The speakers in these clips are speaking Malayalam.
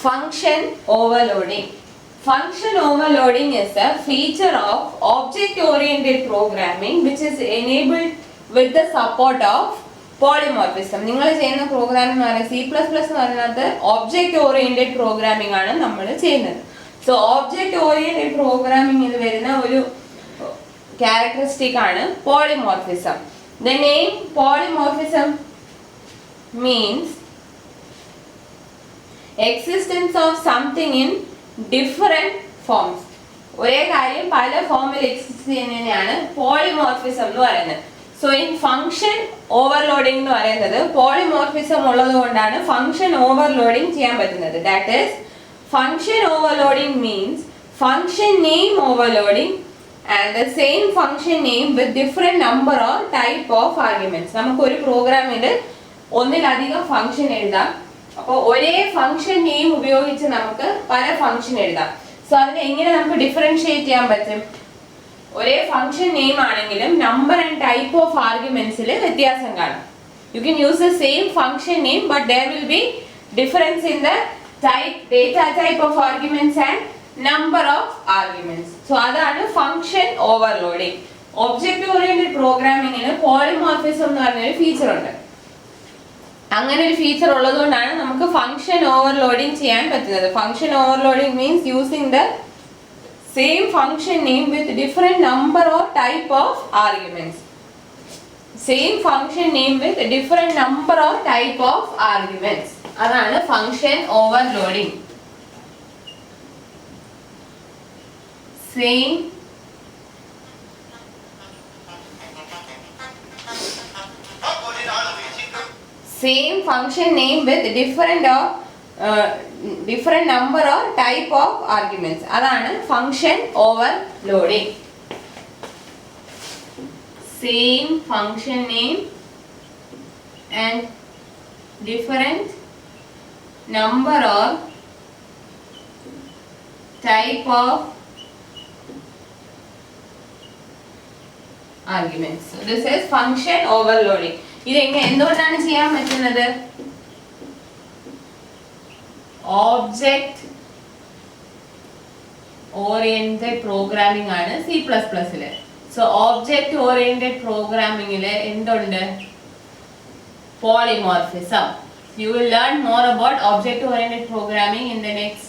function overloading. Function overloading is a feature of object-oriented programming which is enabled with the support of polymorphism. നിങ്ങൾ ചെയ്യുന്ന പ്രോഗ്രാമിംഗ് എന്ന് പറയുന്നത് C++ എന്ന് പറയുന്നത് ഒബ്ജക്റ്റ് ഓറിയന്റഡ് പ്രോഗ്രാമിംഗ് ആണ് നമ്മൾ ചെയ്യുന്നത്. സോ ഒബ്ജക്റ്റ് ഓറിയന്റഡ് പ്രോഗ്രാമിംഗിൽ വരുന്ന ഒരു ക്യാരക്ടറിസ്റ്റിക് ആണ് polymorphism. The name polymorphism means existence of something in different forms. ഒരേ കാര്യം പല ഫോമിൽ എക്സിസ്റ്റ് ചെയ്യുന്നതിനെയാണ് പോളിമോർഫിസം എന്ന് പറയുന്നത്. സോ ഇൻ ഫംഗ്ഷൻ ഓവർലോഡിംഗ് എന്ന് പറയുന്നത് പോളിമോർഫിസം ഉള്ളത് കൊണ്ടാണ് ഫംഗ്ഷൻ ഓവർലോഡിംഗ് ചെയ്യാൻ പറ്റുന്നത്. That is function overloading means function name overloading and the same function name with different number or type of arguments. നമുക്ക് ഒരു പ്രോഗ്രാമിൽ ഒന്നിലധികം ഫംഗ്ഷൻ എഴുതാം. അപ്പോൾ ഒരേ ഫംഗ്ഷൻ നെയിം ഉപയോഗിച്ച് നമുക്ക് പല ഫംഗ്ഷൻ എഴുതാം. സോ അതിനെ എങ്ങനെ നമുക്ക് ഡിഫറൻഷിയേറ്റ് ചെയ്യാൻ പറ്റും? ഒരേ ഫംഗ്ഷൻ നെയിം ആണെങ്കിലും നമ്പർ ആൻഡ് ടൈപ്പ് ഓഫ് ആർഗ്യുമെന്റ്സിൽ വ്യത്യാസം കാണും. You can use the same function name but there will be difference in the type, data type of arguments and number of arguments. So അതാണ് ഫംഗ്ഷൻ ഓവർലോഡിംഗ്. ഒബ്ജക്റ്റ് ഓറിയന്റഡ് പ്രോഗ്രാമിംഗിന് പോളിമോർഫിസം എന്ന് പറഞ്ഞ ഒരു ഫീച്ചർ ഉണ്ട്. അങ്ങനെ ഒരു ഫീച്ചർ ഉള്ളതുകൊണ്ടാണ് നമുക്ക് ഫംഗ്ഷൻ ഓവർലോഡിംഗ് ചെയ്യാൻ പറ്റുന്നത്. Function overloading means using the same function name with different number or type of arguments. Same function name with different number or type of arguments. അതാണ് function overloading. Same function name with different number or type of arguments. അതാണ് function overloading. Same function name and different number or type of arguments. So this is function overloading. ഇത് എന്തുകൊണ്ടാണ് ചെയ്യാൻ പറ്റുന്നത്? ഒബ്ജക്റ്റ് ഓറിയന്റഡ് പ്രോഗ്രാമിംഗ് ആണ് C++ല്. സോ ഒബ്ജക്റ്റ് ഓറിയന്റഡ് പ്രോഗ്രാമിംഗില് എന്തുണ്ട്? Polymorphism. You will learn more about object oriented programming in the next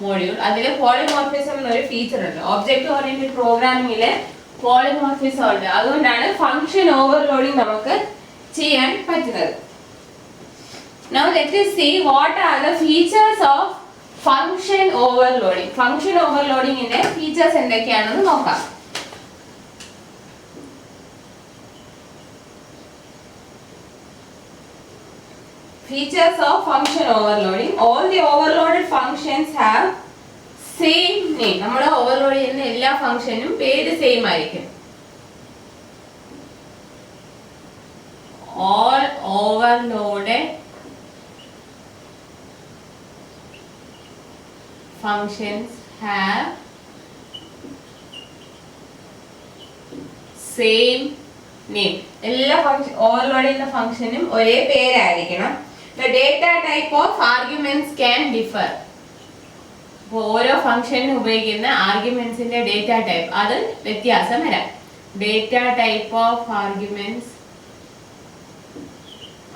module. അതിൽ പോളിമോർഫിസം എന്നൊരു ഫീച്ചർ ഉണ്ട്. ഒബ്ജക്റ്റ് ഓറിയന്റഡ് പ്രോഗ്രാമിംഗില് പോളിമോർഫിസം ഉണ്ട്. അതുകൊണ്ടാണ് ഫംഗ്ഷൻ ഓവർലോഡിംഗ് നമുക്ക് ചെയ്യാൻ പറ്റുന്നത്. Now let us see what are the features of function overloading. Function overloading ന്റെ ഫീച്ചേഴ്സ് എന്തൊക്കെയാണെന്ന് നോക്കാം. Features of function overloading. All the overloaded functions have same name. നമ്മൾ ഓവർലോഡ് ചെയ്യുന്ന എല്ലാ ഫംഗ്ഷനും പേര് സെയിം ആയിരിക്കും. All overloaded functions have same name. എല്ലാ ഫംഗ്ഷൻ ഓവർലോഡ് ചെയ്യുന്ന ഫംഗ്ഷനും ഒരേ പേരായിരിക്കണം. The data type of arguments can differ. അപ്പോൾ ഓരോ ഫംഗ്ഷനും ഉപയോഗിക്കുന്ന ആർഗ്യുമെന്റ്സിന്റെ ഡേറ്റ ടൈപ്പ് അത് വ്യത്യാസം വരാം. ഡേറ്റ ടൈപ്പ് ഓഫ് ആർഗ്യുമെന്റ്സ്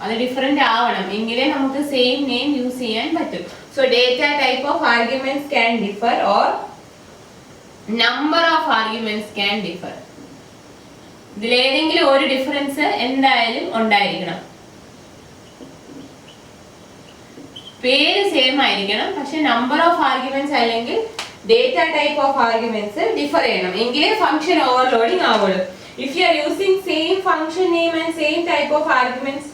അത് ഡിഫറെന്റ് ആവണം എങ്കിലേ നമുക്ക് സെയിം നെയിം യൂസ് ചെയ്യാൻ പറ്റും. So data type of arguments can differ or number of arguments can differ. ഇതിലേതെങ്കിലും ഒരു ഡിഫറൻസ് എന്തായാലും ഉണ്ടായിരിക്കണം. പേര് സെയിം ആയിരിക്കണം, പക്ഷെ നമ്പർ ഓഫ് ആർഗ്യുമെന്റ്സ് അല്ലെങ്കിൽ data type of arguments differ ചെയ്യണം എങ്കിലേ ഫംഗ്ഷൻ ഓവർലോഡിംഗ് ആവുള്ളൂ. If you are using same function name and same type of arguments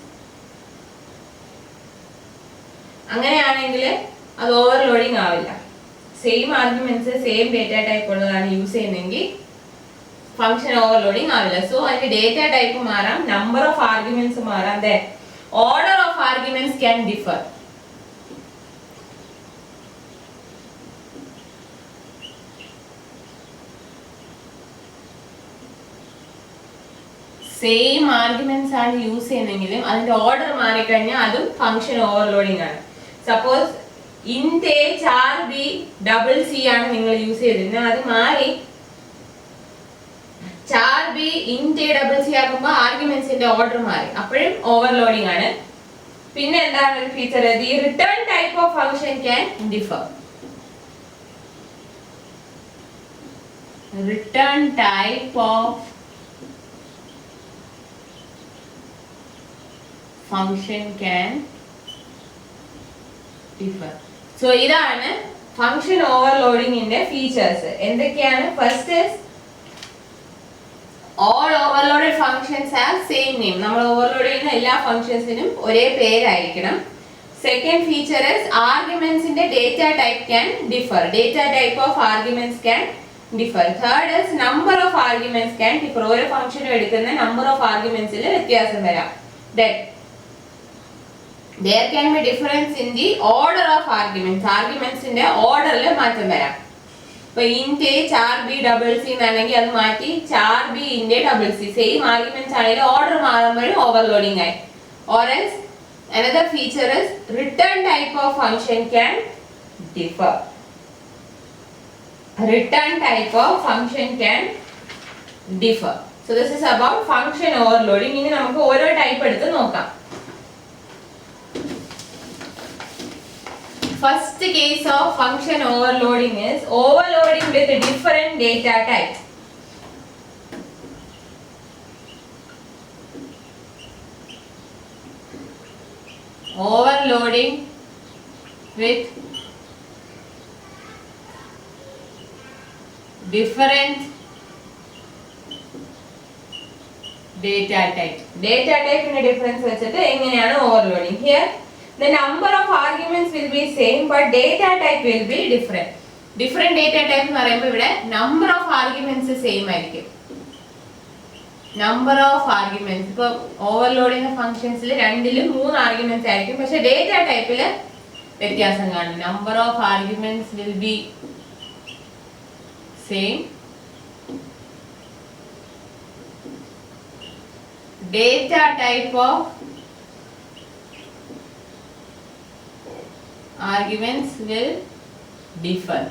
അങ്ങനെയാണെങ്കിൽ അത് ഓവർലോഡിംഗ് ആവില്ല. Same arguments same data type ഉള്ളതാണ് യൂസ് ചെയ്യുന്നതെങ്കിൽ ഫംഗ്ഷൻ ഓവർലോഡിംഗ് ആവില്ല. സോ അതിന്റെ ഡേറ്റ ടൈപ്പ് മാറാം, നമ്പർ ഓഫ് ആർഗ്യുമെന്റ്സ് മാറാം, order of arguments can differ. Same arguments ആണ് യൂസ് ചെയ്യുന്നെങ്കിലും അതിന്റെ ഓർഡർ മാറിക്കഴിഞ്ഞാൽ അതും ഫംഗ്ഷൻ ഓവർലോഡിംഗ് ആണ്. Suppose int a char b double c ആണ് നിങ്ങൾ യൂസ് ചെയ്തിരുന്നത്. അത് മാറി char b int a double c ആകുമ്പോൾ ആർഗ്യുമെന്റ്സിന്റെ ഓർഡർ മാറി, അപ്പോഴും ഓവർലോഡിംഗ് ആണ്. പിന്നെ എന്താണ് ഒരു feature, the return type of function can differ. Return type of function can differ. So ഇതാണ് ഫംഗ്ഷൻ ഓവർലോഡിങ്ങിന്റെ ഫീച്ചേഴ്സ്. എന്തൊക്കെയാണ്? First is all overloaded functions have same name. നമ്മൾ ഓവർലോഡ് ചെയ്യുന്ന എല്ലാ ഫംഗ്ഷൻസിനും ഒരേ പേരായിരിക്കണം. സെക്കൻഡ് ഫീച്ചർ ഇസ് ആർഗ്യുമെന്റ്സിന്റെ data type can differ. Data type of arguments can differ. Third is number of arguments can differ. ഓരോ ഫംഗ്ഷനും എടുക്കുന്ന നമ്പർ ഓഫ് ആർഗ്യുമെന്റ്സിൽ വ്യത്യാസം വരാം. Then there can be difference in the order of arguments. ആർഗ്യുമെന്റ്സിന്റെ ഓർഡറിൽ മാറ്റം വരാം. ഇപ്പൊ int a char b double c എന്നാണെങ്കിൽ അത് മാറ്റി char b int a double c. Same arguments ആണെങ്കിൽ ഓർഡർ മാറുമ്പോഴും ഓവർലോഡിംഗ് ആയി. Or else another feature is return type of function can differ. Return type of function can differ. So this is about function overloading. ഇനി നമുക്ക് ഓരോ ടൈപ്പ് എടുത്ത് നോക്കാം. First case of function overloading is overloading with different data types. Overloading with different data type. Data type in a difference വെച്ചിട്ട് എങ്ങനെയാണ് overloading? Here the number of arguments will be same but data type will be different. Different data type എന്ന് പറയുമ്പോൾ ഇവിടെ number of arguments same ആയിരിക്കും. Number of arguments ഇപ്പോൾ ഓവർലോഡ് ചെയ്യുന്ന ഫംഗ്ഷൻസിൽ രണ്ടിലും 3 ആർഗ്യുമെന്റ്സ് ആയിരിക്കും, പക്ഷെ ഡേറ്റ ടൈപ്പിൽ വ്യത്യാസം കാണും. Number of arguments will be same. Data type of arguments will differ.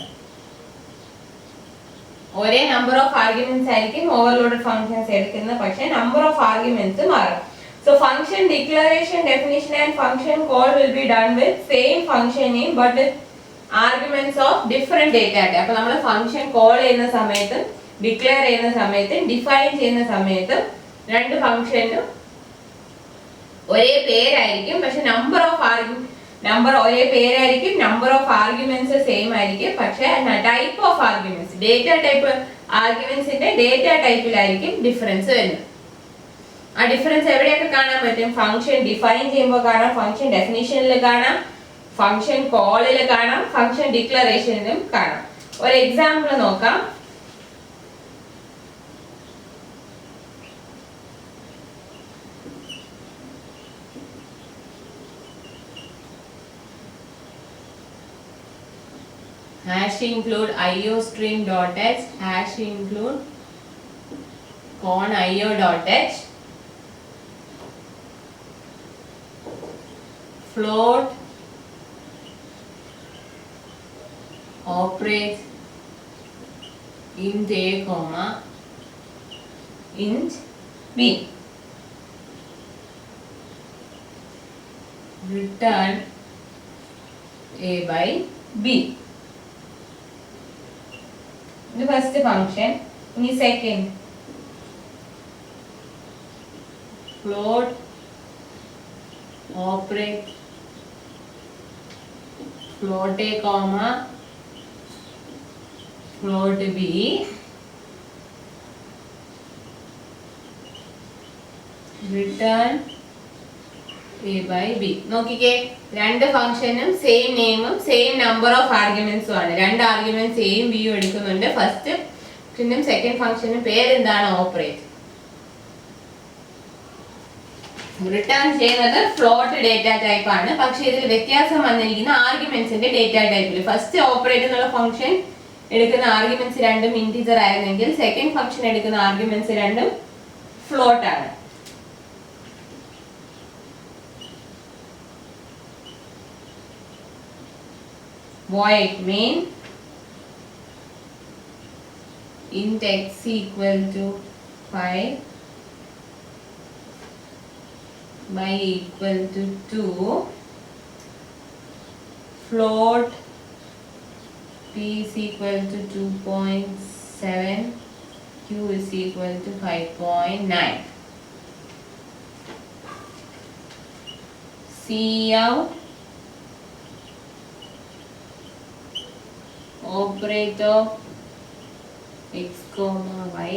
ഒരേ നമ്പർ ഓഫ് ആർഗ്യുമെന്റ്സ് ആയിരിക്കും ഓവർലോഡഡ് ഫംഗ്ഷൻസ് എടുക്കുന്നത്, പക്ഷേ നമ്പർ ഓഫ് ആർഗ്യുമെന്റ്സ് മാറും. So function declaration, definition and function call will be done with same function name but with arguments of different data type. അപ്പോൾ നമ്മൾ ഫംഗ്ഷൻ കോൾ ചെയ്യുന്ന സമയത്ത്, ഡിക്ലെയർ ചെയ്യുന്ന സമയത്ത്, ഡിഫൈൻ ചെയ്യുന്ന സമയത്ത് രണ്ട് ഫംഗ്ഷനും ഒരേ പേരായിരിക്കും, പക്ഷെ നമ്പർ ഒരേ പേരായിരിക്കും, നമ്പർ ഓഫ് ആർഗ്യുമെന്റ്സ് സെയിം ആയിരിക്കും, പക്ഷെ type of arguments, data type ആർഗ്യുമെന്റ്സിന്റെ ഡേറ്റ ടൈപ്പിലായിരിക്കും ഡിഫറൻസ് വരുന്നത്. ആ ഡിഫറൻസ് എവിടെയൊക്കെ കാണാൻ പറ്റും? ഫംഗ്ഷൻ ഡിഫൈൻ ചെയ്യുമ്പോൾ കാണാം, ഫംഗ്ഷൻ ഡെഫിനിഷനിൽ കാണാം, ഫംഗ്ഷൻ കോളിൽ കാണാം, ഫംഗ്ഷൻ ഡിക്ലറേഷനിലും കാണാം. ഒരു എക്സാമ്പിൾ നോക്കാം. Hash include iostream.h, hash include conio.h, float operates int a comma int b, return a by b. The first function. In the second, float operate float a comma float b, return a by b. നോക്കിക്കേ, രണ്ട് ഫംഗ്ഷനും സെയിം നെയിമും സെയിം നമ്പർ ഓഫ് ആർഗ്യുമെന്റ്സും ആണ്. രണ്ട് ആർഗ്യുമെന്റ്സ് എയും ബിയും എടുക്കുന്നുണ്ട്. ഫസ്റ്റ് ഫംഗ്ഷനും സെക്കൻഡ് ഫംഗ്ഷനും പേരെന്താണ്? ഓപ്പറേറ്റ്. റിട്ടേൺ ചെയ്യുന്നത് ഫ്ലോട്ട് ഡേറ്റ ടൈപ്പ് ആണ്, പക്ഷെ ഇതിൽ വ്യത്യാസം വന്നിരിക്കുന്ന ആർഗ്യുമെന്റ്സിന്റെ ഡേറ്റ ടൈപ്പിൽ. ഫസ്റ്റ് ഓപ്പറേറ്റ് എന്നുള്ള ഫംഗ്ഷൻ എടുക്കുന്ന ആർഗ്യുമെന്റ്സ് രണ്ടും ഇന്റിജർ ആയിരുന്നെങ്കിൽ സെക്കൻഡ് ഫംഗ്ഷൻ എടുക്കുന്ന ആർഗ്യുമെന്റ്സ് രണ്ടും ഫ്ലോട്ട് ആണ്. void main int x equal to 5 y equal to 2, float p is equal to 2.7, q is equal to 5.9. Cout operator x comma y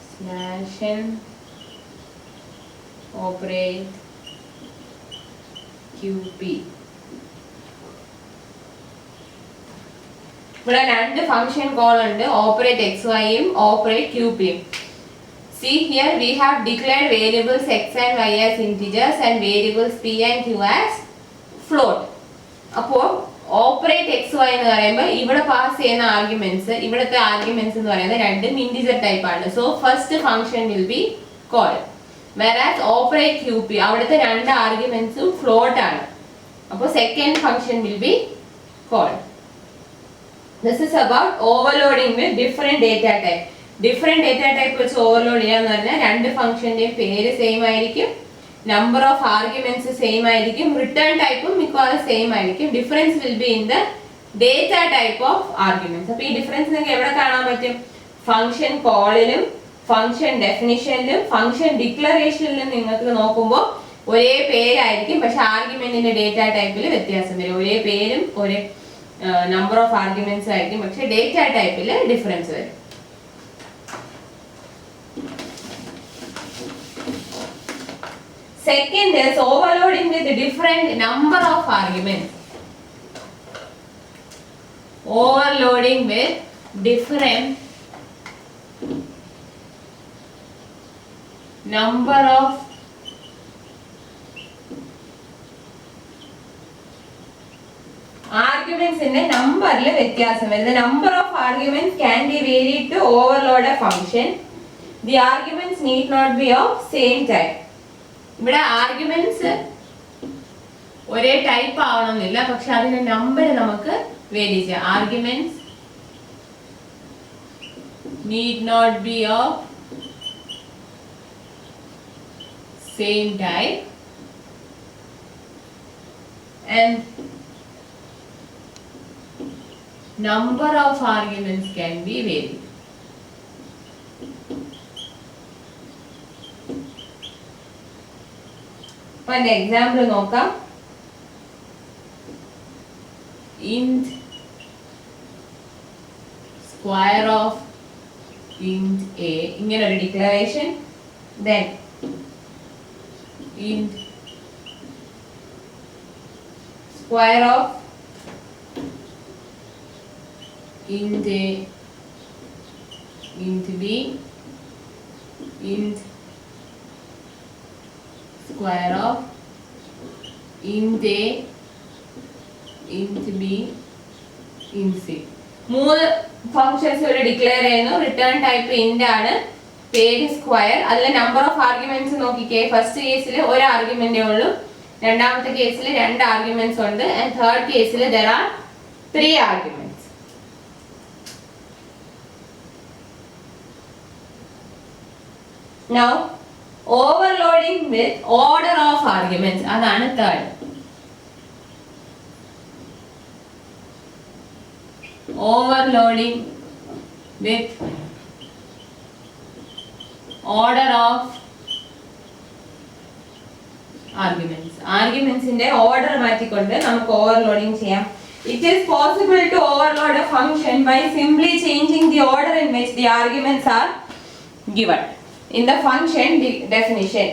slash n operate qp. ഇവിടെ രണ്ട് ഫംഗ്ഷൻ കോൾ ഉണ്ട്, ഓപ്പറേറ്റ് എക്സ് വൈയും ഓപ്പറേറ്റ് ക്യൂപിയും. See here we have declared variables x and y as integers and variables p and q as float. അപ്പോൾ ഓപ്പറേറ്റ് എക്സ് വൈ എന്ന് പറയുമ്പോൾ ഇവിടെ പാസ് ചെയ്യുന്ന ആർഗ്യുമെന്റ്സ്, ഇവിടുത്തെ ആർഗ്യുമെന്റ്സ് എന്ന് പറയുന്നത് രണ്ടും ഇന്റിജർ ടൈപ്പ് ആണ്. So first function will be called. whereas operate qp അവിടുത്തെ രണ്ട് ആർഗ്യുമെന്റ്സും ഫ്ലോട്ട് ആണ്. അപ്പോൾ second function will be called. This is about overloading with different data type. Different data type വെച്ച് ഓവർലോഡ് ചെയ്യാന്ന് പറഞ്ഞാൽ രണ്ട് ഫംഗ്ഷന്റെയും പേര് സെയിം ആയിരിക്കും, നമ്പർ ഓഫ് ആർഗ്യുമെന്റ്സ് സെയിം ആയിരിക്കും, റിട്ടേൺ ടൈപ്പും മിക്കവാറും സെയിം ആയിരിക്കും. Difference will be in the data type of arguments. അപ്പോൾ ഈ ഡിഫറൻസ് നിങ്ങൾക്ക് എവിടെ കാണാൻ പറ്റും? ഫംഗ്ഷൻ കോളിലും ഫംഗ്ഷൻ ഡെഫിനിഷനിലും ഫംഗ്ഷൻ ഡിക്ലറേഷനിലും നിങ്ങൾക്ക് നോക്കുമ്പോൾ ഒരേ പേരായിരിക്കും, പക്ഷെ ആർഗ്യുമെന്റിന്റെ ഡേറ്റ ടൈപ്പിൽ വ്യത്യാസം വരും. ഒരേ പേരും ഒരേ നമ്പർ ഓഫ് ആർഗ്യുമെന്റ്സ് ആയിരിക്കും, പക്ഷെ ഡേറ്റ ടൈപ്പിൽ ഡിഫറൻസ് വരും. Second is overloading with different number of arguments. Overloading with different number of arguments in the number le vyathyasam. The number of arguments can be varied to overload a function. The arguments need not be of same type. ഇവിടെ ആർഗ്യുമെന്റ്സ് ഒരേ ടൈപ്പ് ആവണമെന്നില്ല, പക്ഷെ അതിന്റെ നമ്പർ നമുക്ക് വേരി ചെയ്യാം. Arguments need not be of same type and number of arguments can be vary. One example നോക്കാം. int square of int a ഇങ്ങനെ ഒരു declaration. then int square of int a int b int square of int a int b int c. മൂന്ന് ഫംഗ്ഷൻസ് ഇവിടെ ഡിക്ലെയർ ചെയ്യുന്നു. റിട്ടേൺ ടൈപ്പ് ഇന്റ് ആണ്, പേര് സ്ക്വയർ. അതിലെ നമ്പർ ഓഫ് ആർഗ്യുമെന്റ്സ് നോക്കിക്കേ. ഫസ്റ്റ് കേസിൽ ഒരു ആർഗ്യുമെന്റേ ഉള്ളൂ, രണ്ടാമത്തെ കേസിൽ രണ്ട് ആർഗ്യുമെന്റ്സ് ഉണ്ട്, ആൻഡ് തേർഡ് കേസിൽ there are 3 arguments. now overloading with order of arguments അതാണ് third. overloading with order of arguments. argumentsന്റെ ഓർഡർ മാറ്റിക്കൊണ്ട് നമുക്ക് ഓവർലോഡിംഗ് ചെയ്യാം. it is possible to overload a function by simply changing the order in which the arguments are given in the function definition.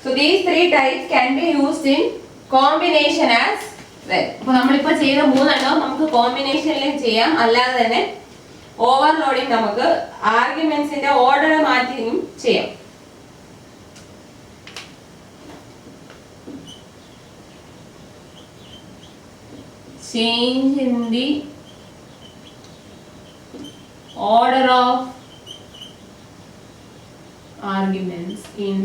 So these 3 types can be used in combination as well. അപ്പോൾ നമ്മളിപ്പോൾ ചെയ്ത മൂന്നെണ്ണം നമുക്ക് കോമ്പിനേഷനിലും ചെയ്യാം, അല്ലാതെ തന്നെ ഓവർലോഡിംഗ് നമുക്ക് ആർഗ്യുമെന്റ്സിന്റെ ഓർഡർ മാറ്റിയും ചെയ്യാം. change in the order of arguments in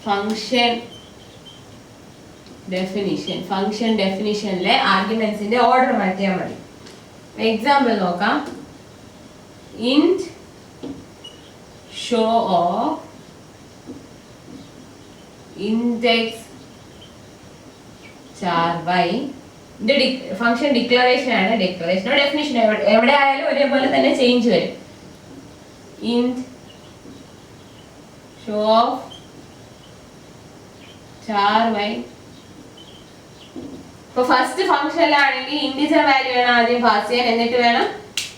function definition function ഡെഫിനിഷനിലെ ആർഗ്യുമെന്റ്സിന്റെ ഓർഡർ മാറ്റിയാൽ മതി. എക്സാമ്പിൾ നോക്കാം. int show of index char y ഇത് ഫംഗ്ഷൻ ഡിക്ലറേഷൻ ആണ്. ഡിക്ലറേഷനോ ഡെഫിനിഷനോ എവിടെ ആയാലും ഒരേപോലെ തന്നെ ചേഞ്ച് വരും. int show of char y. ഇപ്പൊ ഫസ്റ്റ് ഫംഗ്ഷനിലാണെങ്കിൽ ഇന്റിജർ വാല്യൂ വേണം ആദ്യം പാസ് ചെയ്യാൻ, എന്നിട്ട് വേണം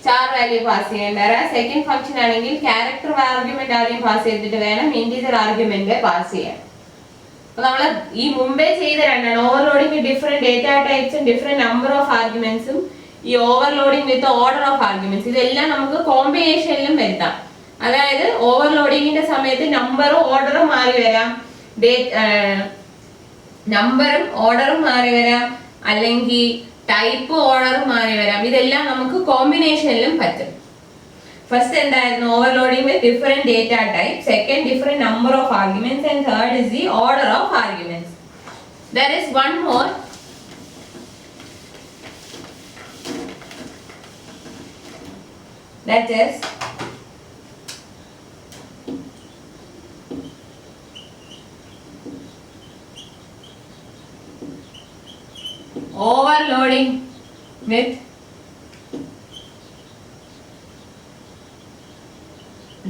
ചാർ വാല്യൂ പാസ് ചെയ്യാൻ. വേറെ സെക്കൻഡ് ഫംഗ്ഷൻ ആണെങ്കിൽ ക്യാരക്ടർ ആർഗ്യുമെന്റ് ആദ്യം പാസ് ചെയ്തിട്ട് വേണം ഇന്റിജർ ആർഗ്യുമെന്റ് പാസ് ചെയ്യാൻ. അപ്പൊ നമ്മൾ ഈ മുമ്പേ ചെയ്ത രണ്ടാണ്, ഓവർലോഡിംഗ് ഡിഫറെന്റ് ഡേറ്റ ടൈപ്സും ഡിഫറെന്റ് നമ്പർ ഓഫ് ആർഗ്യുമെന്റ്സും ഈ overloading with order of arguments, ഇതെല്ലാം നമുക്ക് കോമ്പിനേഷനിലും വരുത്താം. അതായത് ഓവർലോഡിങ്ങിന്റെ സമയത്ത് നമ്പറും ഓർഡറും മാറി വരാം, നമ്പറും ഓർഡറും മാറി വരാം, അല്ലെങ്കിൽ ടൈപ്പ് ഓർഡറും മാറി വരാം. ഇതെല്ലാം നമുക്ക് കോമ്പിനേഷനിലും പറ്റും. ഫസ്റ്റ് എന്തായിരുന്നു? Overloading with different data type, second different number of arguments, and third is the order of arguments. There is one more. That is overloading with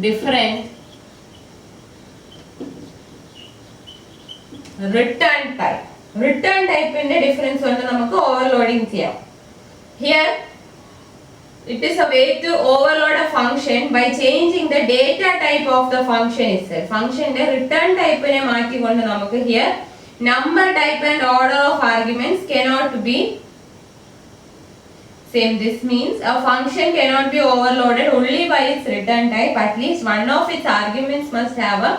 different return type. Return type in the difference കൊണ്ട് നമുക്ക് overloading ചെയ്യാം. Here it is a way to overload a function by changing the data type of the function itself. Function ന്റെ return type നെ മാറ്റിക്കൊണ്ട് നമുക്ക് here number type and order of arguments cannot be same. This means a function cannot be overloaded only by its return type. At least one of its arguments must have a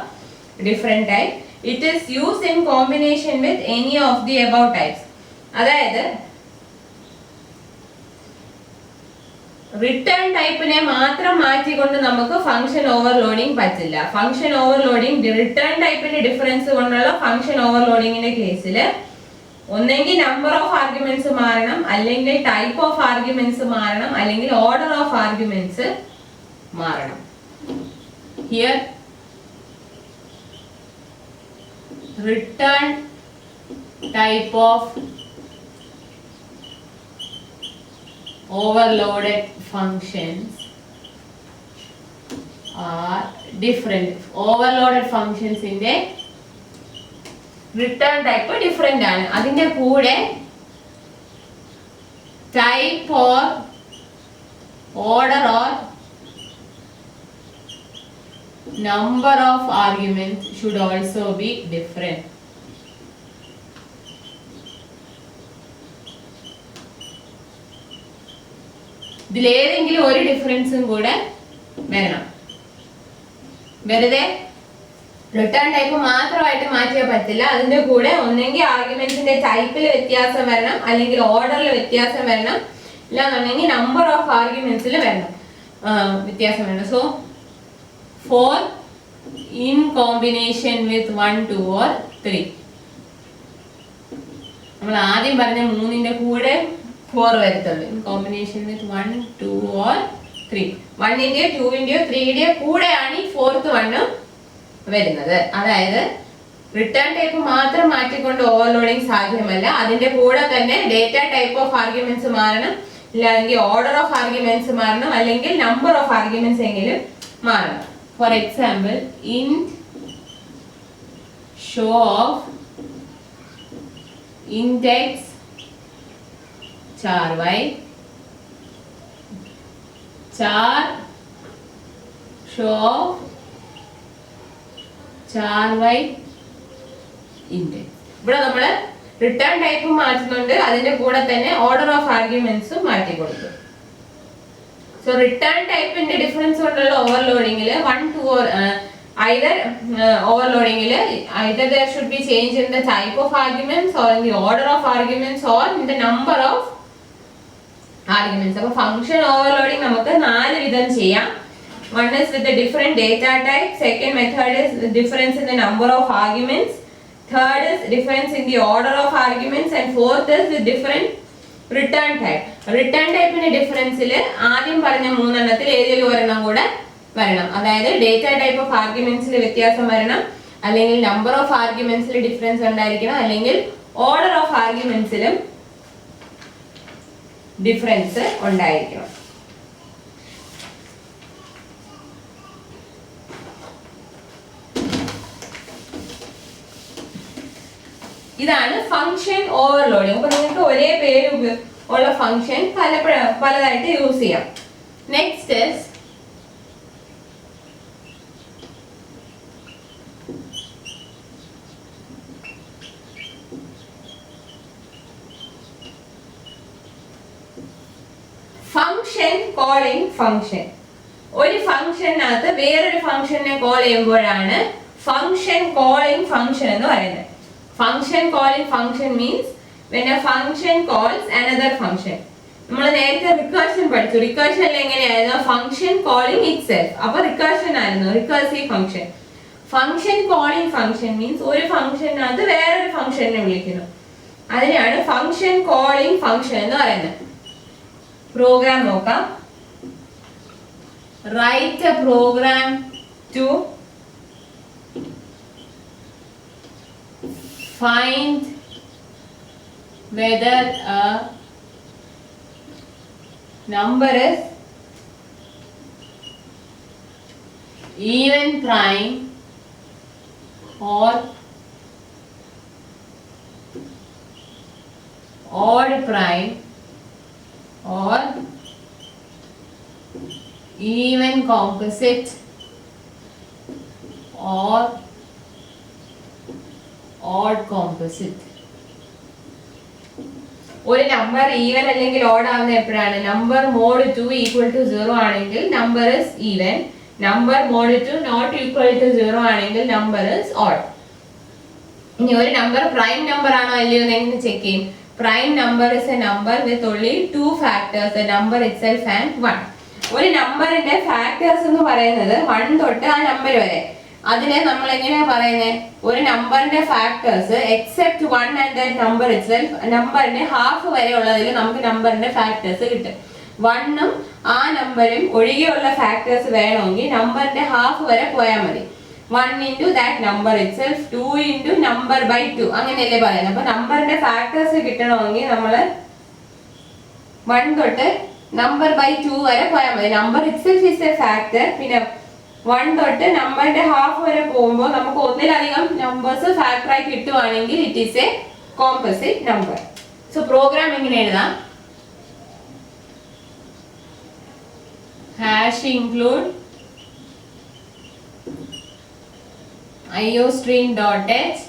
different type. It is used in combination with any of the above types. അതായത് റിട്ടേൺ ടൈപ്പിനെ മാത്രം മാറ്റിക്കൊണ്ട് നമുക്ക് ഫംഗ്ഷൻ ഓവർലോഡിംഗ് പറ്റില്ല. ഫംഗ്ഷൻ ഓവർലോഡിംഗ് റിട്ടേൺ ടൈപ്പിന്റെ ഡിഫറൻസ് കൊണ്ടുള്ള ഫംഗ്ഷൻ ഓവർലോഡിംഗിന്റെ കേസിൽ ഒന്നെങ്കിൽ നമ്പർ ഓഫ് ആർഗ്യുമെന്റ്സ് മാറണം, അല്ലെങ്കിൽ ടൈപ്പ് ഓഫ് ആർഗ്യുമെന്റ്സ് മാറണം, അല്ലെങ്കിൽ ഓർഡർ ഓഫ് ആർഗ്യുമെന്റ്സ് മാറണം. Here return type of overloaded functions are different. Overloaded functions in the return type different ആണ്. അതിന്റെ കൂടെ type or order or number of arguments should also be different. ഇതിലേതെങ്കിലും ഒരു ഡിഫറൻസും കൂടെ വരണം. വെറുതെ റിട്ടേൺ ടൈപ്പ് മാത്രമായിട്ട് മാറ്റിയാൽ പറ്റില്ല. അതിന്റെ കൂടെ ഒന്നെങ്കിൽ ആർഗ്യുമെന്റ്സിന്റെ ടൈപ്പിൽ വ്യത്യാസം വരണം, അല്ലെങ്കിൽ ഓർഡറിൽ വ്യത്യാസം വരണം, ഇല്ലാന്നുണ്ടെങ്കിൽ നമ്പർ ഓഫ് ആർഗ്യുമെന്റ്സിൽ വരണം വ്യത്യാസം വരണം. So 4 in combination with 1, 2 or 3. നമ്മൾ ആദ്യം പറഞ്ഞ 3ന്റെ കൂടെ 4 വരത്തുള്ളൂ. In combination with 1, 2 or 3. 1ന്റെയോ 2ന്റെയോ 3ന്റെയോ കൂടെയാണ് ഈ 4th വണ്ണും വരുന്നത്. അതായത് റിട്ടേൺ ടൈപ്പ് മാത്രം മാറ്റിക്കൊണ്ട് ഓവർലോഡിംഗ് സാധ്യമല്ല. അതിന്റെ കൂടെ തന്നെ ഡേറ്റ ടൈപ്പ് ഓഫ് ആർഗ്യുമെന്റ്സ് മാറണം, അല്ലെങ്കിൽ ഓർഡർ ഓഫ് ആർഗ്യുമെന്റ്സ് മാറണം, അല്ലെങ്കിൽ നമ്പർ ഓഫ് ആർഗ്യുമെന്റ്സ് എങ്കിലും മാറണം. For example, int show of index char y, char show of char y index. ഇവിടെ നമ്മൾ റിട്ടേൺ ടൈപ്പ് മാറ്റുന്നുണ്ട്, അതിന്റെ കൂടെ തന്നെ ഓർഡർ ഓഫ് ആർഗ്യുമെന്റ്സും മാറ്റി കൊടുത്തു. സോ റിട്ടേൺ ടൈപ്പിന്റെ ഡിഫറൻസ് കൊണ്ടുള്ള ഓവർലോഡിംഗിൽ 1, 2 or either overloading either there should be change in the type of arguments or in the order of arguments or in the number of arguments. അപ്പോൾ function overloading നമുക്ക് 4 വിധം ചെയ്യാം. One is with the different data type, second method is the difference in the number of arguments, third is difference in the order of arguments, and fourth is the different return type. Return type ന്റെ ഡിഫറൻസിൽ ആദ്യം പറഞ്ഞ മൂന്നെണ്ണത്തിൽ ഏതെങ്കിലും ഒരെണ്ണം കൂടെ വരണം. അതായത് ഡേറ്റ ടൈപ്പ് ഓഫ് ആർഗ്യുമെന്റ്സിൽ വ്യത്യാസം വരണം, അല്ലെങ്കിൽ നമ്പർ ഓഫ് ആർഗ്യുമെന്റ്സിൽ ഡിഫറൻസ് ഉണ്ടായിരിക്കണം, അല്ലെങ്കിൽ ഓർഡർ ഓഫ് ആർഗ്യുമെന്റ്സിലും ഡിഫറൻസ് ഉണ്ടായിരിക്കണം. ഇതാണ് ഫംഗ്ഷൻ ഓവർലോഡിങ്. അപ്പൊ നിങ്ങൾക്ക് ഒരേ പേര് ഉള്ള ഫംഗ്ഷൻ പലതായിട്ട് യൂസ് ചെയ്യാം. Next is function calling function. ഒരു ഫംഗ്ഷനകത്ത് വേറൊരു ഫംഗ്ഷനെ കോൾ ചെയ്യുമ്പോഴാണ് ഫംഗ്ഷൻ കോളിംഗ് ഫംഗ്ഷൻ എന്ന് പറയുന്നത്. Function calling function means when a function calls another function. നമ്മൾ നേരത്തെ റിക്കർഷൻ പഠിച്ചു. റിക്കർഷനിൽ എങ്ങനെയായിരുന്നു? Function calling itself. അപ്പോൾ റിക്കർഷൻ ആയിരുന്നു, recursive function. Function calling function means ഒരു ഫംഗ്ഷനകത്ത് വേറൊരു ഫംഗ്ഷനെ വിളിക്കുന്നു. അതിനെയാണ് ഫംഗ്ഷൻ കോളിംഗ് ഫംഗ്ഷൻ എന്ന് പറയുന്നത്. പ്രോഗ്രാം നോക്കാം. Write a program to find whether a number is even prime or odd prime or even composite or odd composite. ഒരു നമ്പർ ഈവൻ അല്ലെങ്കിൽ ഓഡ് ആവുന്ന എപ്പോഴാണ്? നമ്പർ മോഡ് 2 ഈക്വൽ ടു 0 ആണെങ്കിൽ number is even. Number mod 2 not equal to 0 ആണെങ്കിൽ നമ്പർ ഇസ് ഓഡ്. ഇനി ഒരു നമ്പർ പ്രൈം നമ്പർ ആണോ അല്ലയോ എന്ന് എങ്ങനെ ചെക്ക് ചെയ്യും? Prime number is A number with only 2 factors, the number itself and 1. ഒരു നമ്പറിന്റെ ഫാക്ടേഴ്സ് എന്ന് പറയുന്നത് 1 തൊട്ട് ആ നമ്പർ വരെ. അതിനെ നമ്മൾ എങ്ങനെയാ പറയുന്നത്? ഒരു നമ്പറിന്റെ factors except 1 and that number itself, നമ്പറിന്റെ ഹാഫ് വരെ ഉള്ളതിൽ നമുക്ക് നമ്പറിന്റെ ഫാക്ടേഴ്സ് കിട്ടും. 1ഉം ആ നമ്പറും ഒഴികെയുള്ള ഫാക്ടേഴ്സ് വേണമെങ്കിൽ നമ്പറിന്റെ ഹാഫ് വരെ പോയാൽ മതി. 1 into that number itself, 2 into number by 2, അങ്ങനെയല്ലേ പറയുന്നത്. അപ്പൊ നമ്പറിന്റെ ഫാക്ടേഴ്സ് കിട്ടണമെങ്കിൽ നമ്മൾ 1 തൊട്ട് നമ്പർ ബൈ 2 വരെ പോയാൽ മതി. Number itself is A factor. പിന്നെ 1 തൊട്ട് നമ്പറിന്റെ ഹാഫ് വരെ പോകുമ്പോൾ നമുക്ക് ഒന്നിലധികം നമ്പേഴ്സ് ഫാക്ടറായി കിട്ടുവാണെങ്കിൽ it is a composite number. So program എങ്ങനെ എഴുതാം? hash include iostream.h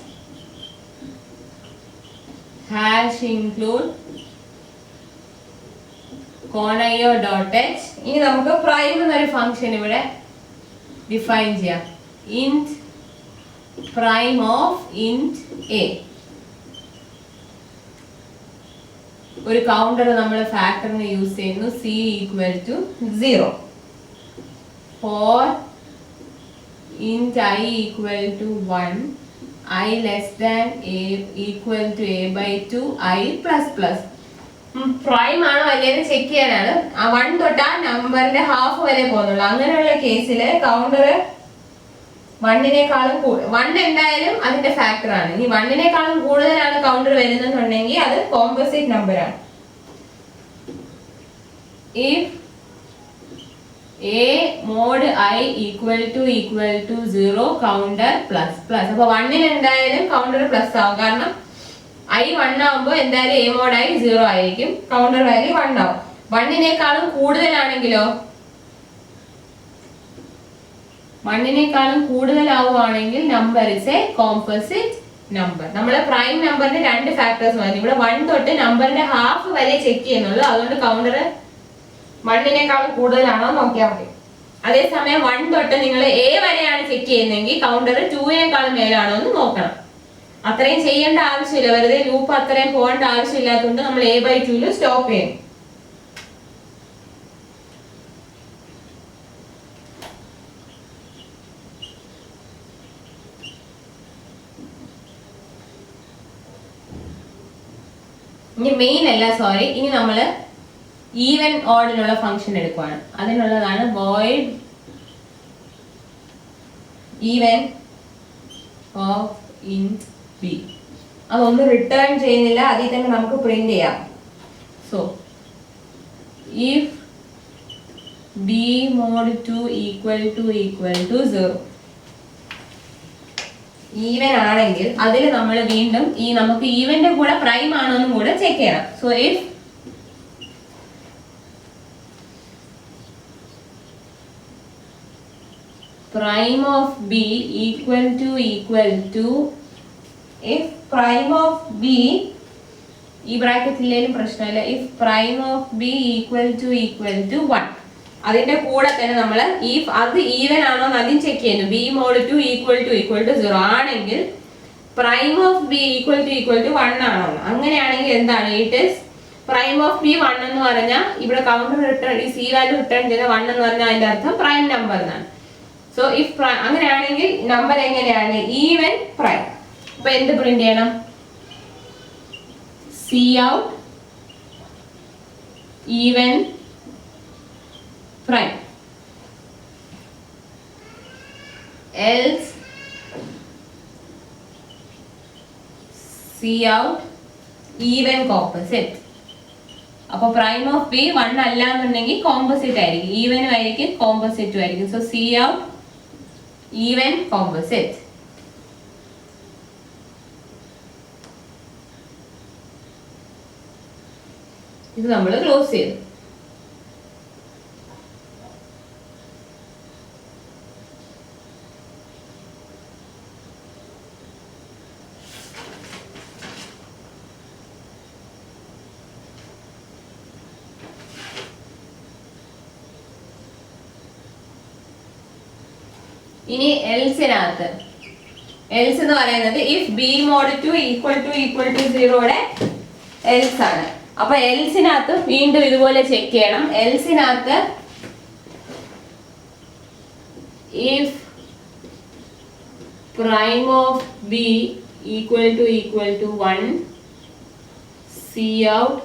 hash include conio.h. ഇനി നമുക്ക് പ്രൈം എന്നൊരു ഫംഗ്ഷൻ ഇവിടെ ഡിഫൈൻ ചെയ്യാം. int prime of int a. ഒരു കൗണ്ടർ നമ്മൾ ഫാക്ടറിന് യൂസ് ചെയ്യുന്നു. c equal to 0 for int i equal to 1, i less than a equal to a by 2, i plus plus. Prime ആണോ അല്ലേന്ന് ചെക്ക് ചെയ്യാനാണ്. 1 തൊട്ട് ആ നമ്പറിന്റെ ഹാഫ് വരെ പോകുന്നുള്ളൂ. അങ്ങനെയുള്ള കേസിൽ കൗണ്ടർ 1നേക്കാളും 1 എന്തായാലും അതിന്റെ ഫാക്ടർ ആണ്. ഇനി 1നേക്കാളും കൂടുതലാണ് കൗണ്ടർ വരുന്നുണ്ടെങ്കിൽ അത് കോമ്പോസിറ്റ് നമ്പർ ആണ്. if a mod i equal to 0 counter plus plus. അപ്പോൾ 1ന് എന്തായാലും കൗണ്ടർ പ്ലസ് ആവും. കാരണം i 1 ആവുമ്പോൾ എന്തായാലും a mod i 0 ആയിരിക്കും, കൗണ്ടർ വാല്യൂ 1 ആവും. 1നേക്കാളും കൂടുതലാണെങ്കിലോ 1നേക്കാളും കൂടുതലാവുകയാണെങ്കിൽ number is a composite number. നമ്മൾ പ്രൈം നമ്പറിന്റെ 2 ഫാക്ടേഴ്സ് മതി. ഇവിടെ 1 തൊട്ട് നമ്പറിന്റെ ഹാഫ് വരെ ചെക്ക് ചെയ്യുന്നുള്ളൂ. അതുകൊണ്ട് കൗണ്ടർ 1നേക്കാളും കൂടുതലാണോ നോക്കിയാൽ മതി. അതേസമയം 1 തൊട്ട് നിങ്ങൾ a വരെയാണ് ചെക്ക് ചെയ്യുന്നതെങ്കിൽ കൗണ്ടർ 2നേക്കാളും മേലാണോ എന്ന് നോക്കണം. അത്രയും ചെയ്യേണ്ട ആവശ്യമില്ല, വെറുതെ ലൂപ്പ് അത്രയും പോകേണ്ട ആവശ്യമില്ലാത്തതുകൊണ്ട് നമ്മൾ a by 2 സ്റ്റോപ്പ് ചെയ്യും. ഇനി മെയിൻ അല്ല, സോറി, ഇനി നമ്മൾ ഈവൻ ഓർഡിനുള്ള ഫംഗ്ഷൻ എടുക്കുവാണ്. അതിനുള്ളതാണ് void even of int b. അതൊന്നും റിട്ടേൺ ചെയ്യുന്നില്ല, അതിൽ തന്നെ നമുക്ക് പ്രിന്റ് ചെയ്യാം. So if b mod 2 equal to 0 even ആണെങ്കിൽ അതിൽ നമ്മൾ വീണ്ടും ഈ നമുക്ക് ഈവന്റെ കൂടെ പ്രൈം ആണോ എന്നും കൂടെ ചെക്ക് ചെയ്യണം. So if prime of b equal to if prime of b ഈ ബ്രാക്കറ്റിലേലും പ്രശ്നമില്ല, if prime of b equal to 1 അതിന്റെ കൂടെ തന്നെ നമ്മൾ if അത് ഈവൻ ആണോ എന്ന് ആദ്യം ചെക്ക് ചെയ്യുന്നു. b mod 2 equal to 0 ആണെങ്കിൽ prime of b equal to 1 ആണോ? അങ്ങനെയാണെങ്കിൽ എന്താണ്? it is prime of b 1 എന്ന് പറഞ്ഞാൽ ഇവിടെ കൗണ്ടർ റിട്ടേൺ ഈ c വാല്യൂ റിട്ടേൺ ചെയ്ത 1 എന്ന് പറഞ്ഞാൽ അതിന്റെ അർത്ഥം പ്രൈം നമ്പർ എന്നാണ്. സോ ഇഫ് അങ്ങനെയാണെങ്കിൽ നമ്പർ എങ്ങനെയാണ്? Even prime. അപ്പൊ എന്ത് പ്രിന്റ് ചെയ്യണം? cout even prime, else cout even composite. അപ്പൊ പ്രൈം ഓഫ് ബി 1 അല്ല എന്നുണ്ടെങ്കിൽ കോമ്പോസിറ്റ് ആയിരിക്കും, ഈവനും ആയിരിക്കും കോമ്പോസിറ്റും ആയിരിക്കും. So cout even composite. ഇത് നമ്മൾ ക്ലോസ് ചെയ്തു. ഇനി എൽസിനകത്ത് എൽസ് എന്ന് പറയുന്നത് if b mod 2 equal to 0യുടെ else ആണ്. അപ്പൊ എൽസിനകത്ത് വീണ്ടും ഇതുപോലെ ചെക്ക് ചെയ്യണം. എൽസിനകത്ത് if prime of b equal to 1 cout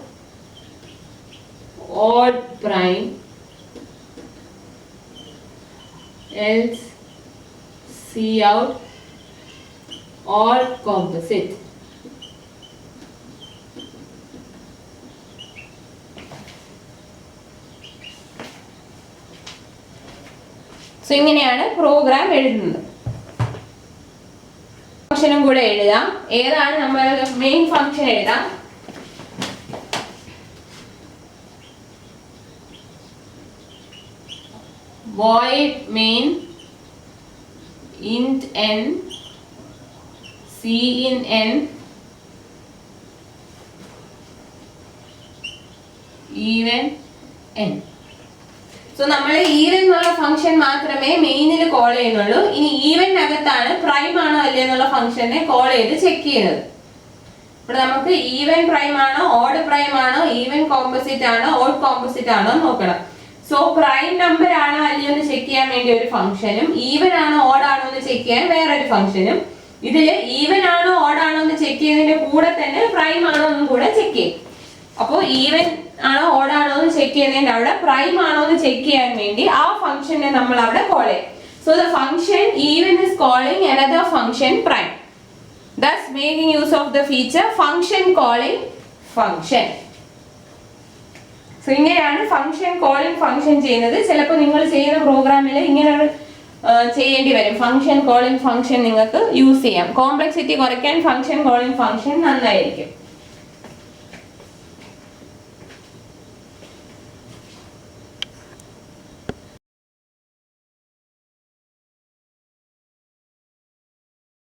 odd prime else cout odd composite. So ഇങ്ങനെയാണ് പ്രോഗ്രാം എഴുതുന്നത്. ഫംഗ്ഷനും കൂടെ എഴുതാം. ഏതാണ് നമ്മൾ മെയിൻ ഫംഗ്ഷൻ എഴുതാം. void main int n c in n even n. So നമ്മൾ ഈവൻ എന്നുള്ള ഫംഗ്ഷൻ മാത്രമേ മെയിനിൽ കോൾ ചെയ്യുന്നുള്ളൂ. ഇനി ഈവനകത്താണ് പ്രൈം ആണോ അല്ലേ എന്നുള്ള ഫംഗ്ഷനെ കോൾ ചെയ്ത് ചെക്ക് ചെയ്യുന്നത്. ഇവിടെ നമുക്ക് ഈവൻ പ്രൈം ആണോ, ഓഡ് പ്രൈം ആണോ, ഈവൻ കോമ്പോസിറ്റ് ആണോ, ഓഡ് കോമ്പോസിറ്റ് ആണോ നോക്കണം. സോ പ്രൈം നമ്പർ ആണോ അല്ലയോ എന്ന് ചെക്ക് ചെയ്യാൻ വേണ്ടി ഒരു ഫംഗ്ഷനും ഈവൻ ആണോ ഓഡ് ആണോ എന്ന് ചെക്ക് ചെയ്യാൻ വേറൊരു ഫംഗ്ഷനും. ഇതില് ഈവൻ ആണോ ഓഡ് ആണോ എന്ന് ചെക്ക് ചെയ്യുന്നതിന്റെ കൂടെ തന്നെ പ്രൈം ആണോ എന്നും കൂടെ ചെക്ക് ചെയ്യും. അപ്പോൾ ഈവൻ ആണോ ഓഡ് ആണോ എന്ന് ചെക്ക് ചെയ്യുന്നതിന്റെ അവിടെ പ്രൈം ആണോ എന്ന് ചെക്ക് ചെയ്യാൻ വേണ്ടി ആ ഫംഗ്ഷനെ നമ്മൾ അവിടെ കോൾ ചെയ്യും. So the function even is calling another function prime, thus making use of the feature function calling function. So ഇങ്ങനെയാണ് ഫംഗ്ഷൻ കോളിംഗ് ഫംഗ്ഷൻ ചെയ്യുന്നത്. ചിലപ്പോൾ നിങ്ങൾ ചെയ്യുന്ന പ്രോഗ്രാമിൽ ഇങ്ങനെ ചെയ്യേണ്ടി വരും. ഫംഗ്ഷൻ കോളിംഗ് ഫംഗ്ഷൻ നിങ്ങൾക്ക് യൂസ് ചെയ്യാം. കോംപ്ലക്സിറ്റി കുറയ്ക്കാൻ ഫംഗ്ഷൻ കോളിംഗ് ഫംഗ്ഷൻ നന്നായിരിക്കും.